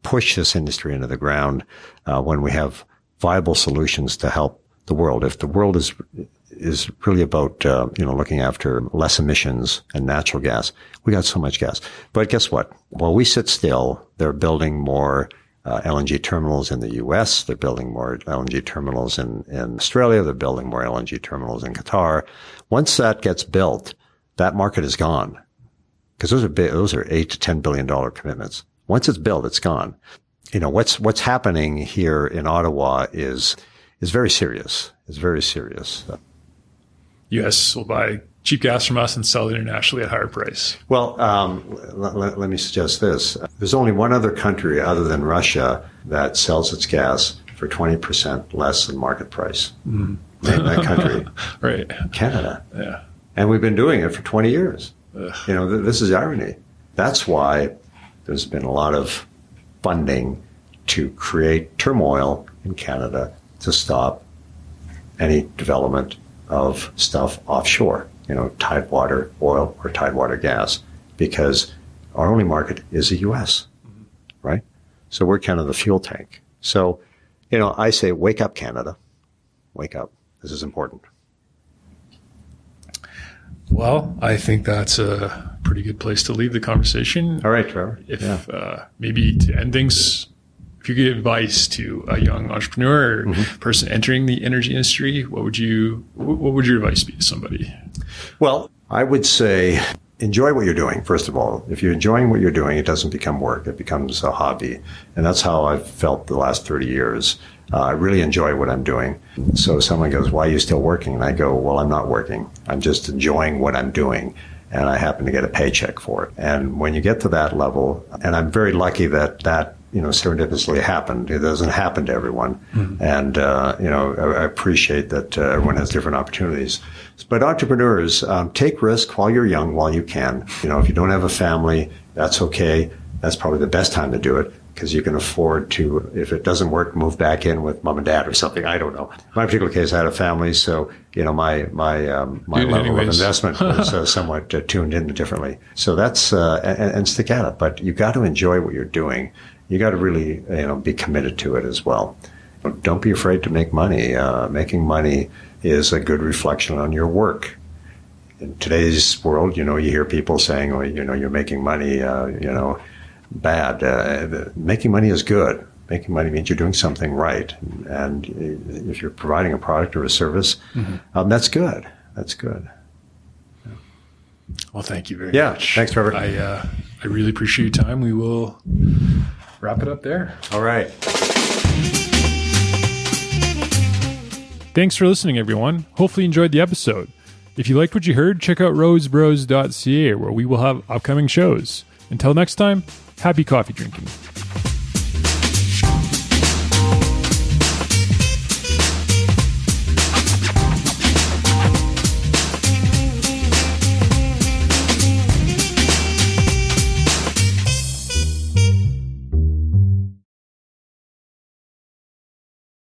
push this industry into the ground, when we have viable solutions to help the world. If the world is really about, looking after less emissions and natural gas, we got so much gas. But guess what? While we sit still, they're building more LNG terminals in the U.S. They're building more LNG terminals in Australia. They're building more LNG terminals in Qatar. Once that gets built, that market is gone, because those are big, those are $8 to $10 billion commitments. Once it's built, it's gone. What's happening here in Ottawa is very serious. It's very serious. U.S. will buy cheap gas from us and sell it internationally at a higher price. Well, let me suggest this. There's only one other country other than Russia that sells its gas for 20% less than market price. Mm. Name that country. Right. Canada. Yeah. And we've been doing it for 20 years. Ugh. This is irony. That's why there's been a lot of funding to create turmoil in Canada to stop any development of stuff offshore, tidewater oil or tidewater gas, because our only market is the U.S., right? So we're kind of the fuel tank. So, I say, wake up, Canada. Wake up. This is important. Well, I think that's a pretty good place to leave the conversation. All right, Trevor. Maybe to end things, if you could give advice to a young entrepreneur or person entering the energy industry, what would your advice be to somebody? Well, I would say enjoy what you're doing, first of all. If you're enjoying what you're doing, it doesn't become work. It becomes a hobby. And that's how I've felt the last 30 years. I really enjoy what I'm doing. So someone goes, why are you still working? And I go, well, I'm not working. I'm just enjoying what I'm doing. And I happen to get a paycheck for it. And when you get to that level, and I'm very lucky that serendipitously happened. It doesn't happen to everyone. Mm-hmm. And, I appreciate that everyone has different opportunities. But entrepreneurs, take risk while you're young, while you can. If you don't have a family, that's okay. That's probably the best time to do it, because you can afford to, if it doesn't work, move back in with mom and dad or something. I don't know. In my particular case, I had a family, so my level of investment was somewhat tuned in differently. So that's and stick at it. But you got to enjoy what you're doing. You got to really be committed to it as well. Don't be afraid to make money. Making money is a good reflection on your work. In today's world, you hear people saying, "Oh, you're making money, bad." Making money is good. Making money means you're doing something right. And if you're providing a product or a service, that's good. That's good. Well, thank you very much. Yeah, thanks, Trevor. I really appreciate your time. We will wrap it up there. All right. Thanks for listening, everyone. Hopefully you enjoyed the episode. If you liked what you heard, check out rosebros.ca, where we will have upcoming shows. Until next time, happy coffee drinking.